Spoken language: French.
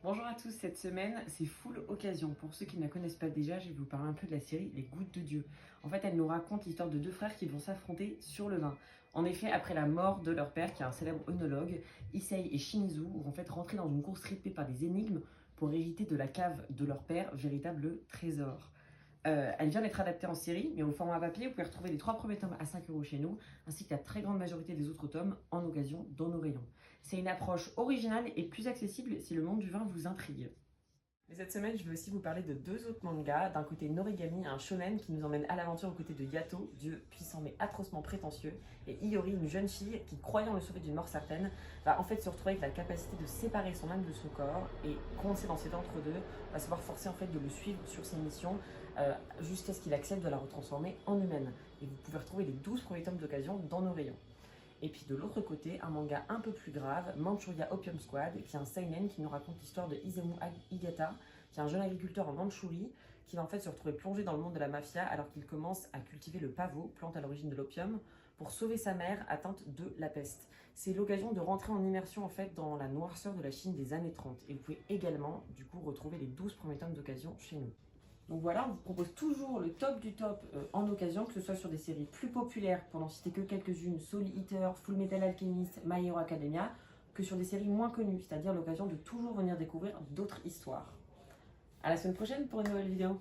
Bonjour à tous, cette semaine c'est full occasion. Pour ceux qui ne la connaissent pas déjà, je vais vous parler un peu de la série Les Gouttes de Dieu. En fait, elle nous raconte l'histoire de deux frères qui vont s'affronter sur le vin. En effet, après la mort de leur père, qui est un célèbre œnologue, Issei et Shimizu vont en fait rentrer dans une course rythmée par des énigmes pour hériter de la cave de leur père, véritable trésor. Elle vient d'être adaptée en série, mais au format papier, vous pouvez retrouver les 3 premiers tomes à 5 € chez nous, ainsi que la très grande majorité des autres tomes en occasion dans nos rayons. C'est une approche originale et plus accessible si le monde du vin vous intrigue. Mais cette semaine, je vais aussi vous parler de deux autres mangas. D'un côté, Norigami, un shonen qui nous emmène à l'aventure aux côtés de Yato, dieu puissant mais atrocement prétentieux, et Iori, une jeune fille qui, croyant le sauver d'une mort certaine, va en fait se retrouver avec la capacité de séparer son âme de son corps, et coincé dans cet entre-deux, va se voir forcer en fait de le suivre sur ses missions, jusqu'à ce qu'il accepte de la retransformer en humaine. Et vous pouvez retrouver les 12 premiers tomes d'occasion dans nos rayons. Et puis de l'autre côté, un manga un peu plus grave, Manchuria Opium Squad, qui est un seinen qui nous raconte l'histoire de Izemu Higata, qui est un jeune agriculteur en Mandchourie, qui va en fait se retrouver plongé dans le monde de la mafia alors qu'il commence à cultiver le pavot, plante à l'origine de l'opium, pour sauver sa mère atteinte de la peste. C'est l'occasion de rentrer en immersion en fait dans la noirceur de la Chine des années 30. Et vous pouvez également du coup retrouver les 12 premiers tomes d'occasion chez nous. Donc voilà, on vous propose toujours le top du top en occasion, que ce soit sur des séries plus populaires, pour n'en citer que quelques-unes, Soul Eater, Full Metal Alchemist, My Hero Academia, que sur des séries moins connues, c'est-à-dire l'occasion de toujours venir découvrir d'autres histoires. À la semaine prochaine pour une nouvelle vidéo.